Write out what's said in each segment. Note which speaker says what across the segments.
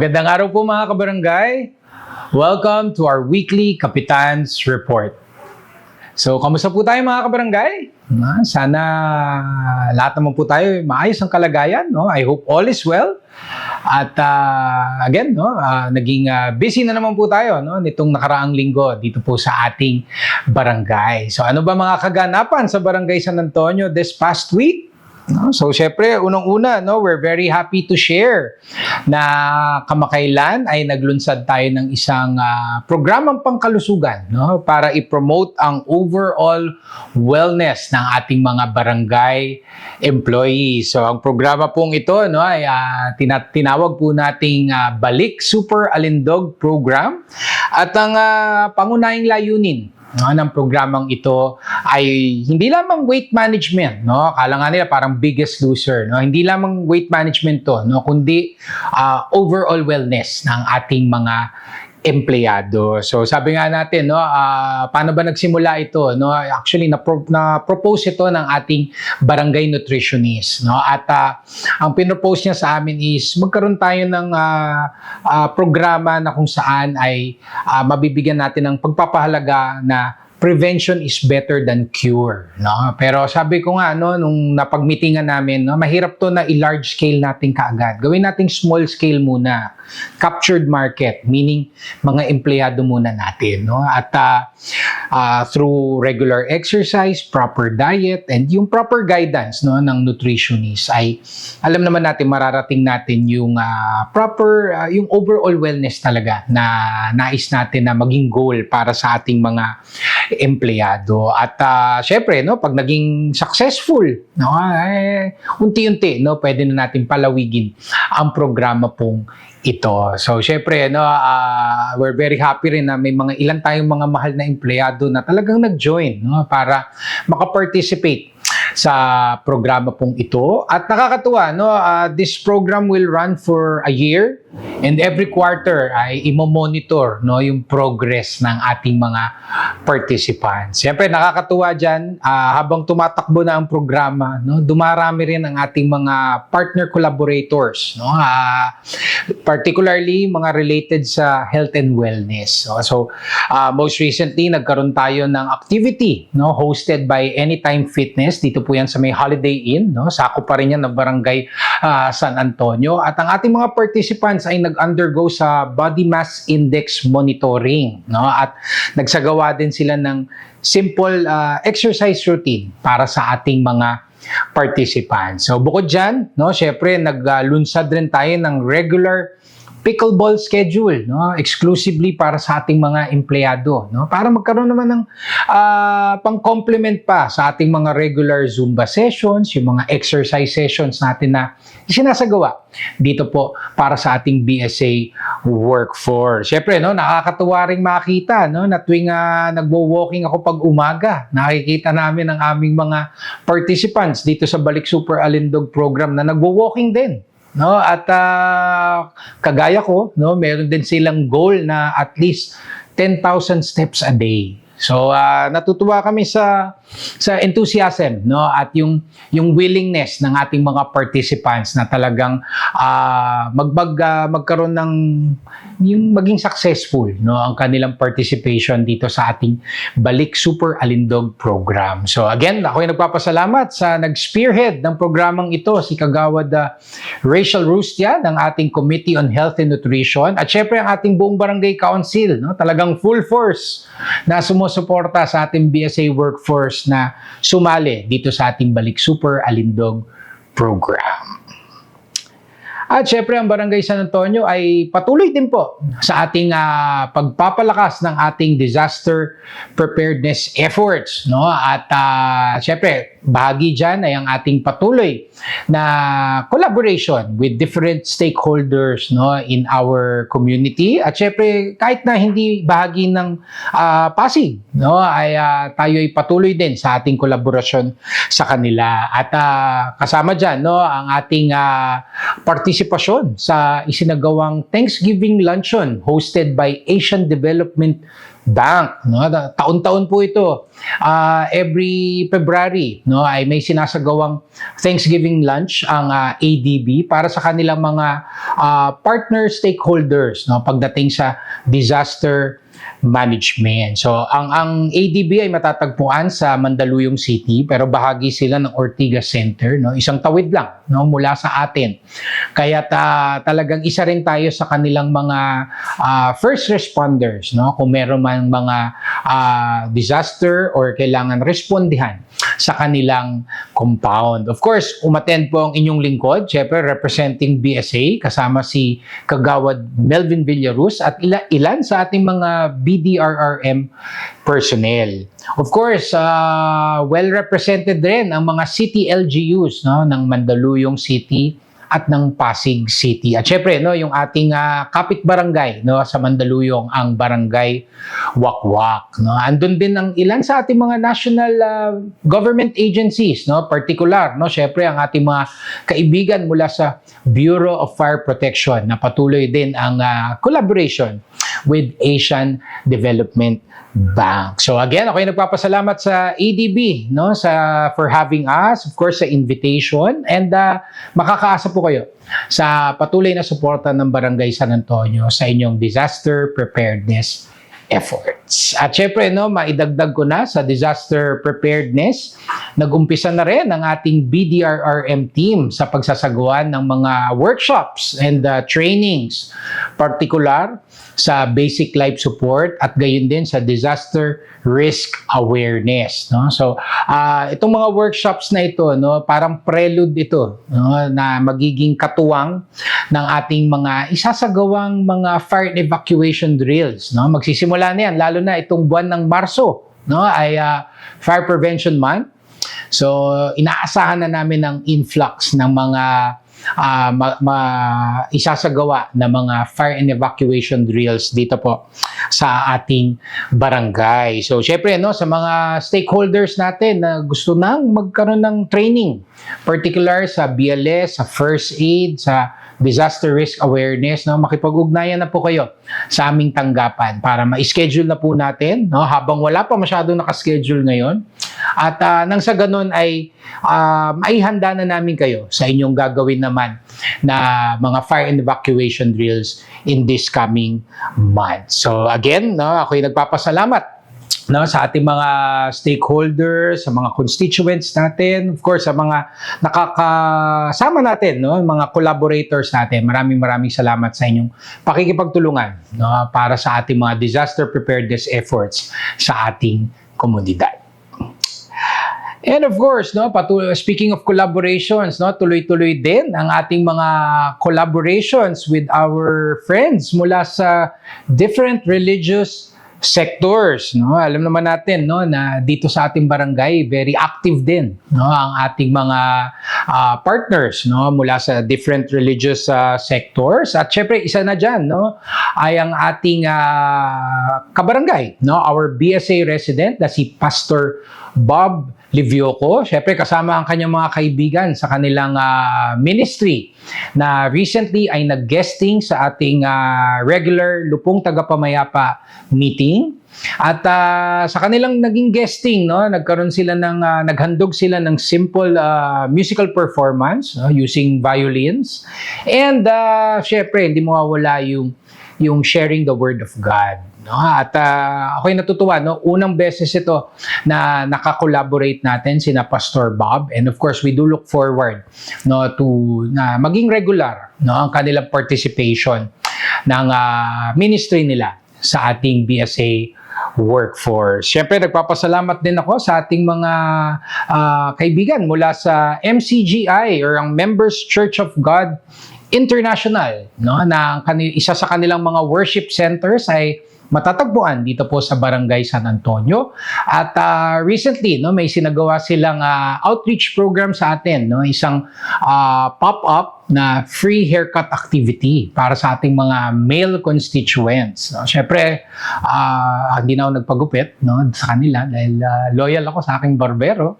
Speaker 1: Magandang araw po mga kabarangay. Welcome to our weekly Kapitan's Report. So, kamusta po tayo mga kabarangay? Sana lahat naman po tayo maayos ang kalagayan. No? I hope all is well. At again, naging busy na naman po tayo nitong nakaraang linggo dito po sa ating barangay. So, ano ba mga kaganapan sa Barangay San Antonio this past week? So, syempre, unang-una, we're very happy to share na kamakailan ay naglunsad tayo ng isang programang pangkalusugan para i-promote ang overall wellness ng ating mga barangay employees. So, ang programa pong ito ay tinawag po nating Balik Super Alindog Program at ang pangunahing layunin ng programang ito ay hindi lamang weight management, Akala nga nila parang Biggest Loser, Hindi lamang weight management to, kundi overall wellness ng ating mga empleyado. So sabi nga natin, paano ba nagsimula ito, Actually na-propose ito ng ating barangay nutritionist, At ang pinropose niya sa amin is magkaroon tayo ng programa na kung saan ay mabibigyan natin ng pagpapahalaga na prevention is better than cure, Pero sabi ko nga, nung napag-meetingan namin, mahirap to na i-large scale natin kaagad. Gawin nating small scale muna. Captured market, meaning mga empleyado muna natin, At through regular exercise, proper diet, and yung proper guidance, ng nutritionist ay alam naman natin, mararating natin yung proper, yung overall wellness talaga na nais natin na maging goal para sa ating mga empleyado. At syempre, pag naging successful, unti-unti, pwede na natin palawigin ang programa pong ito. So, syempre, we're very happy rin na may mga ilan tayong mga mahal na empleyado na talagang nag-join, para makaparticipate sa programa pong ito. At nakakatuwa, this program will run for a year and every quarter ay imo-monitor, yung progress ng ating mga participants. Siyempre, nakakatuwa dyan, habang tumatakbo na ang programa, dumarami rin ang ating mga partner collaborators, particularly mga related sa health and wellness. So, most recently, nagkaroon tayo ng activity, hosted by Anytime Fitness. Dito po yan sa may Holiday Inn, Sako pa rin yan ng Barangay San Antonio. At ang ating mga participants ay nag-undergo sa body mass index monitoring, At nagsagawa din sila ng simple exercise routine para sa ating mga participants. So bukod dyan, syempre naglunsad rin tayo ng regular pickleball schedule, exclusively para sa ating mga empleyado, para magkaroon naman ng pang-complement pa sa ating mga regular Zumba sessions, yung mga exercise sessions natin na sinasagawa dito po para sa ating BSA workforce. Siyempre, nakakatuwa ring makita, na tuwing nagwo-walking ako pag umaga, nakikita namin ang aming mga participants dito sa Balik Super Alindog program na nagwo-walking din. At kagaya ko, meron din silang goal na at least 10,000 steps a day. So natutuwa kami sa enthusiasm, at yung willingness ng ating mga participants na talagang magkaroon ng yung maging successful, ang kanilang participation dito sa ating Balik Super Alindog program. So again, ako yung nagpapasalamat sa nag-spearhead ng programang ito, si Kagawad Rachel Rustia ng ating Committee on Health and Nutrition, at syempre ang ating buong Barangay Council, talagang full force na sumusuporta sa ating BSA workforce na sumali dito sa ating Balik Super Alindog program. At syempre, ang Barangay San Antonio ay patuloy din po sa ating pagpapalakas ng ating disaster preparedness efforts, At syempre, bahagi dyan ay ang ating patuloy na collaboration with different stakeholders, in our community. At syempre, kahit na hindi bahagi ng Pasig, ay tayo ay patuloy din sa ating kolaborasyon sa kanila. At kasama dyan, ang ating participation sa isinagawang Thanksgiving Luncheon hosted by Asian Development Bank, no? Taon-taon po ito. Every February, no, ay may sinasagawang Thanksgiving lunch ang ADB para sa kanilang mga partner stakeholders, no, pagdating sa disaster management. So, ang ADB ay matatagpuan sa Mandaluyong City, pero bahagi sila ng Ortigas Center, no? Isang tawid lang, no, mula sa atin. Kaya talagang isa rin tayo sa kanilang mga first responders, no? Kung meron man mga disaster or kailangan respondihan sa kanilang compound. Of course, umattend po ang inyong lingkod, syempre representing BSA, kasama si Kagawad Melvin Villaruz at ilan sa ating mga BDRRM personnel. Of course, well represented rin ang mga city LGUs, no, ng Mandaluyong City at ng Pasig City. At syempre, no, yung ating kapitbarangay, no, sa Mandaluyong, ang Barangay Wakwak, no. Andun din ang ilan sa ating mga national government agencies, no, particular, no, syempre ang ating mga kaibigan mula sa Bureau of Fire Protection na patuloy din ang collaboration with Asian Development Bank. So again, ako'y nagpapasalamat sa ADB, no, for having us, of course sa invitation, and makakaasa po kayo sa patuloy na suporta ng Barangay San Antonio sa inyong disaster preparedness efforts. At syempre, no, maidagdag ko na sa disaster preparedness, nag-umpisa na rin ang ating BDRRM team sa pagsasagawa ng mga workshops and trainings, particular sa basic life support at gayon din sa disaster risk awareness, no? So, itong mga workshops na ito, no, parang prelude ito, no, na magiging katuwang ng ating mga isasagawang mga fire and evacuation drills, no? Magsisimula na yan, lalo na itong buwan ng Marso, no, ay Fire Prevention Month. So, inaasahan na namin ang influx ng mga isasagawa na mga fire and evacuation drills dito po sa ating barangay. So, syempre, no, sa mga stakeholders natin na gusto nang magkaroon ng training, particular sa BLS, sa first aid, sa disaster risk awareness, no, makipag-ugnayan na po kayo sa aming tanggapan para ma-schedule na po natin, no, habang wala pa masyadong nakaschedule ngayon. At nang sa ganun ay maihanda na namin kayo sa inyong gagawin naman na mga fire and evacuation drills in this coming month. So again, no, ako'y nagpapasalamat, no, sa ating mga stakeholders, sa mga constituents natin, of course sa mga nakakasama natin, no, mga collaborators natin. Maraming salamat sa inyong pakikipagtulungan, no, para sa ating mga disaster preparedness efforts sa ating komunidad. And of course, no, speaking of collaborations, no, tuloy-tuloy din ang ating mga collaborations with our friends mula sa different religious sectors, no. Alam naman natin, no, na dito sa ating barangay very active din, no, ang ating mga partners, no, mula sa different religious sectors. At syempre isa na diyan, no, ay ang ating kabarangay, no, our BSA resident na si Pastor Bob Livioco. Syempre kasama ang kanyang mga kaibigan sa kanilang ministry na recently ay nag-guesting sa ating regular Lupong Tagapamayapa meeting. At sa kanilang naging guesting, no, nagkaroon sila ng naghandog sila ng simple musical performance, no, using violins. And syempre hindi mawawala yung sharing the word of God. No, at ako'y natutuwa, no, unang beses ito na naka-collaborate natin sina Pastor Bob, and of course we do look forward, no, to na maging regular, no, ang kanilang participation ng ministry nila sa ating BSA workforce. Siyempre nagpapasalamat din ako sa ating mga kaibigan mula sa MCGI or ang Members Church of God International, no, na isa sa kanilang mga worship centers ay matatagpuan dito po sa Barangay San Antonio. At recently, no, may sinagawa silang outreach program sa atin, no, isang pop-up na free haircut activity para sa ating mga male constituents. No? Syempre, hindi na ako nagpagupit, no, sa kanila dahil loyal ako sa aking barbero.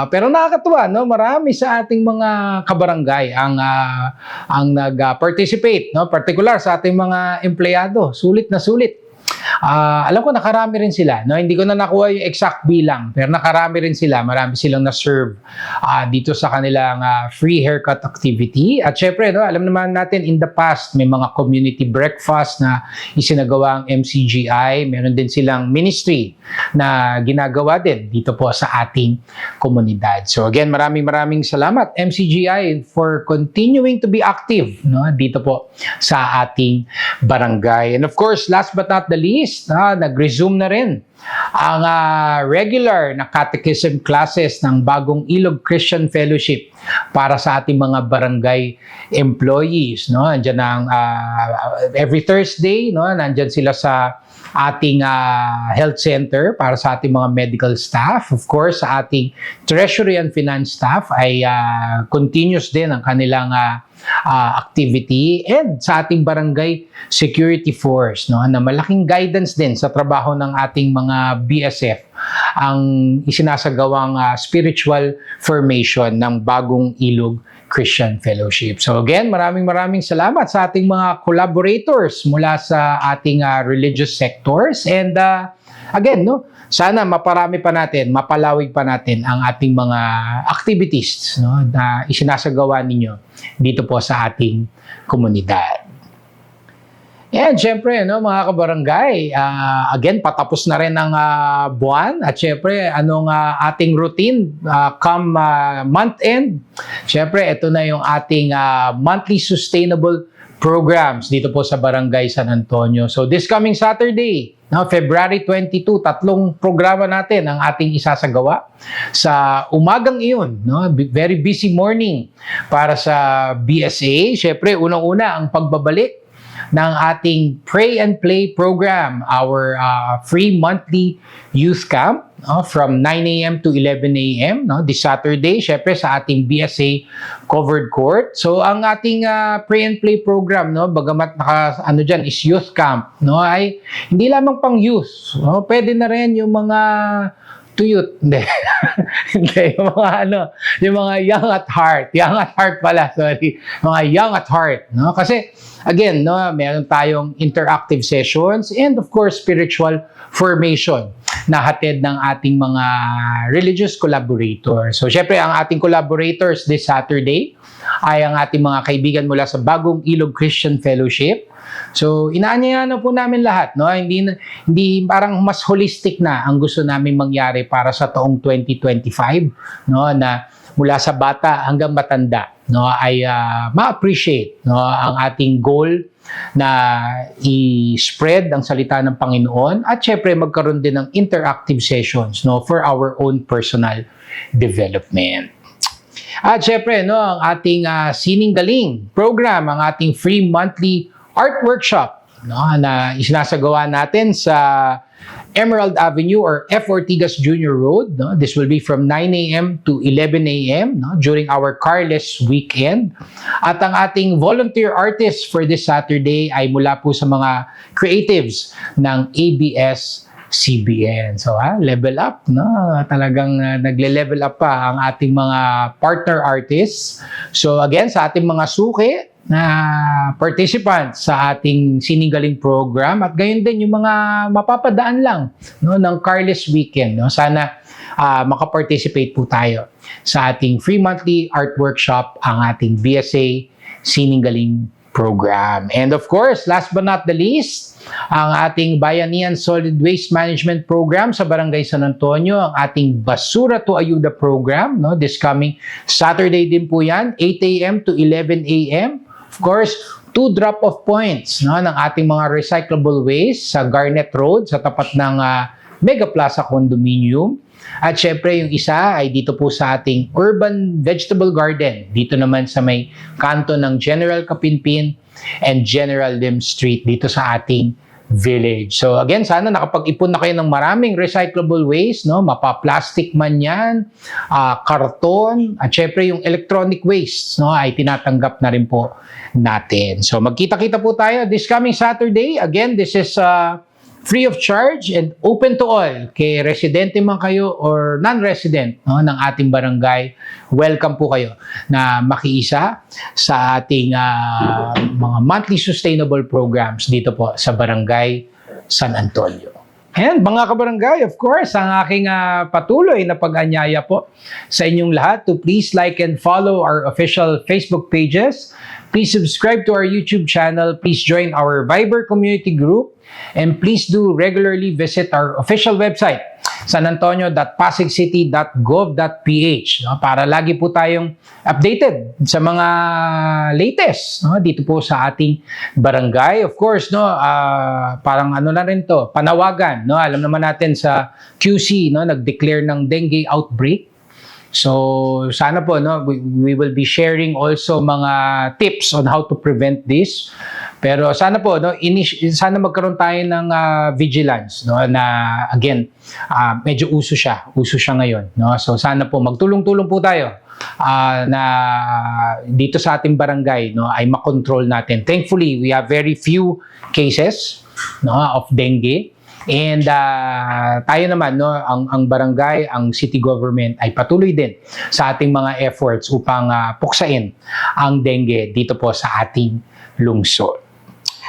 Speaker 1: Pero nakakatuwa, no, marami sa ating mga kabarangay ang nag-participate, no, particular sa ating mga empleyado. Sulit na sulit Alam ko nakarami rin sila, no? Hindi ko na nakuha yung exact bilang, pero nakarami rin sila. Marami silang na-serve dito sa kanilang free haircut activity. At syempre, no, alam naman natin in the past, may mga community breakfast na isinagawa ang MCGI. Meron din silang ministry na ginagawa din dito po sa ating komunidad. So again, maraming salamat MCGI for continuing to be active, no, dito po sa ating barangay. And of course, last but not the least, nag-resume na rin ang regular na catechism classes ng Bagong Ilog Christian Fellowship para sa ating mga barangay employees, no? Andiyan ang every Thursday, no, nandiyan sila sa ating health center para sa ating mga medical staff. Of course, sa ating treasury and finance staff ay continuous din ang kanilang activity, and sa ating barangay security force, no, na malaking guidance din sa trabaho ng ating mga BSF ang isinasagawang spiritual formation ng Bagong Ilog Christian Fellowship. So again, maraming salamat sa ating mga collaborators mula sa ating religious sectors, and again, no, sana maparami pa natin, mapalawig pa natin ang ating mga activities, no, na isinasagawa ninyo dito po sa ating komunidad. And syempre, no, mga kabarangay, again, patapos na rin ang buwan. At syempre, anong ating routine come month end? Syempre, ito na yung ating monthly sustainable programs dito po sa Barangay San Antonio. So this coming Saturday, no, February 22, 3 programa natin ang ating isasagawa sa umagang iyon, no? Very busy morning para sa BSA. Syempre, unang-una ang pagbabalik ng ating Pray and Play program, our free monthly youth camp, no, from 9 a.m. to 11 a.m. no, this Saturday, syempre sa ating BSA covered court. So ang ating Pray and Play program, no, bagamat dyan is youth camp, no, ay hindi lamang pang youth, no, pwede na rin yung mga tuyot, hindi. Hindi, yung mga young at heart pala, sorry. Mga young at heart, no? Kasi, again, no, meron tayong interactive sessions and of course, spiritual formation na hatid ng ating mga religious collaborators. So, syempre, ang ating collaborators this Saturday ay ang ating mga kaibigan mula sa Bagong Ilog Christian Fellowship. So, inaanyayahan na po namin lahat, no? Hindi parang mas holistic na ang gusto namin mangyari para sa taong 2025, no? Na mula sa bata hanggang matanda, no, ay ma-appreciate, no, ang ating goal na i-spread ang salita ng Panginoon, at syempre magkaroon din ng interactive sessions, no, for our own personal development. At syempre, no, ang ating Sining Galing program, ang ating free monthly art workshop, no, na isinasagawa natin sa Emerald Avenue or F. Ortigas Jr. Road. No? This will be from 9 a.m. to 11 a.m. No? during our Carless Weekend. At ang ating volunteer artists for this Saturday ay mula po sa mga creatives ng ABS-CBN. So, level up, no? Talagang nagle-level up pa ang ating mga partner artists. So, again, sa ating mga suki na participants sa ating Sining Galing program, at gayon din yung mga mapapadaan lang, no, ng Carless Weekend, no? Sana makaparticipate po tayo sa ating free monthly art workshop, ang ating BSA Sining Galing program. And of course, last but not the least, ang ating Bayanihan Solid Waste Management program sa Barangay San Antonio, ang ating Basura to Ayuda program, no, this coming Saturday din po yan, 8 a.m. to 11 a.m. Of course, 2 drop-off points, no, ng ating mga recyclable waste sa Garnet Road sa tapat ng Mega Plaza Condominium. At syempre, yung isa ay dito po sa ating Urban Vegetable Garden. Dito naman sa may kanto ng General Kapinpin and General Lim Street dito sa ating village. So again, sana nakapag-ipon na kayo ng maraming recyclable waste, no? Mapa-plastic man yan, karton, at syempre yung electronic waste, no, ay tinatanggap na rin po natin. So magkita-kita po tayo this coming Saturday. Again, this is free of charge and open to all. Kay residente man kayo or non-resident, no, ng ating barangay, welcome po kayo na makiisa sa ating mga monthly sustainable programs dito po sa Barangay San Antonio. And mga kabarangay, of course, ang aking patuloy na pag-anyaya po sa inyong lahat to please like and follow our official Facebook pages. Please subscribe to our YouTube channel. Please join our Viber community group. And please do regularly visit our official website, sanantonio.pasigcity.gov.ph, no, para lagi po tayong updated sa mga latest, no, dito po sa ating barangay. Of course, no, parang ano na rin to, panawagan, no, alam naman natin sa QC, no, nag-declare ng dengue outbreak. So sana po, no, we will be sharing also mga tips on how to prevent this. Pero sana po, no, sana magkaroon tayo ng vigilance, no, na again, medyo uso siya ngayon, no. So sana po magtulong-tulong po tayo na dito sa ating barangay, no, ay makontrol natin. Thankfully, we have very few cases, no, of dengue. And tayo naman, no, ang barangay, ang city government ay patuloy din sa ating mga efforts upang puksain ang dengue dito po sa ating lungsod.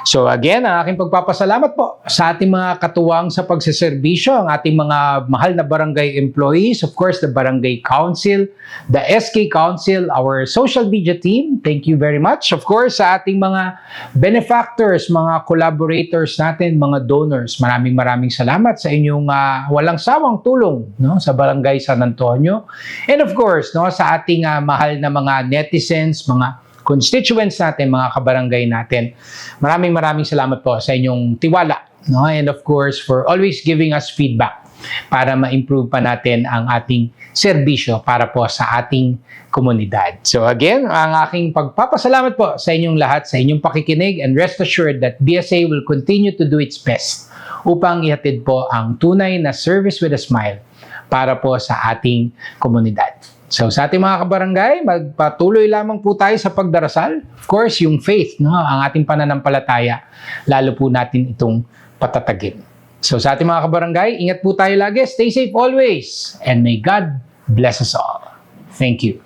Speaker 1: So again, ang aking pagpapasalamat po sa ating mga katuwang sa pagseserbisyo, ang ating mga mahal na barangay employees, of course, the Barangay Council, the SK Council, our social media team, thank you very much. Of course, sa ating mga benefactors, mga collaborators natin, mga donors, maraming salamat sa inyong walang sawang tulong, no, sa Barangay San Antonio. And of course, no, sa ating mahal na mga netizens, mga constituents natin, mga kabarangay natin. Maraming salamat po sa inyong tiwala, no? And of course, for always giving us feedback para ma-improve pa natin ang ating serbisyo para po sa ating komunidad. So again, ang aking pagpapasalamat po sa inyong lahat, sa inyong pakikinig, and rest assured that BSA will continue to do its best upang ihatid po ang tunay na service with a smile para po sa ating komunidad. So sa ating mga kabarangay, magpatuloy lamang po tayo sa pagdarasal. Of course, yung faith, no, ang ating pananampalataya, lalo po natin itong patatagin. So sa ating mga kabarangay, ingat po tayo lagi. Stay safe always. And may God bless us all. Thank you.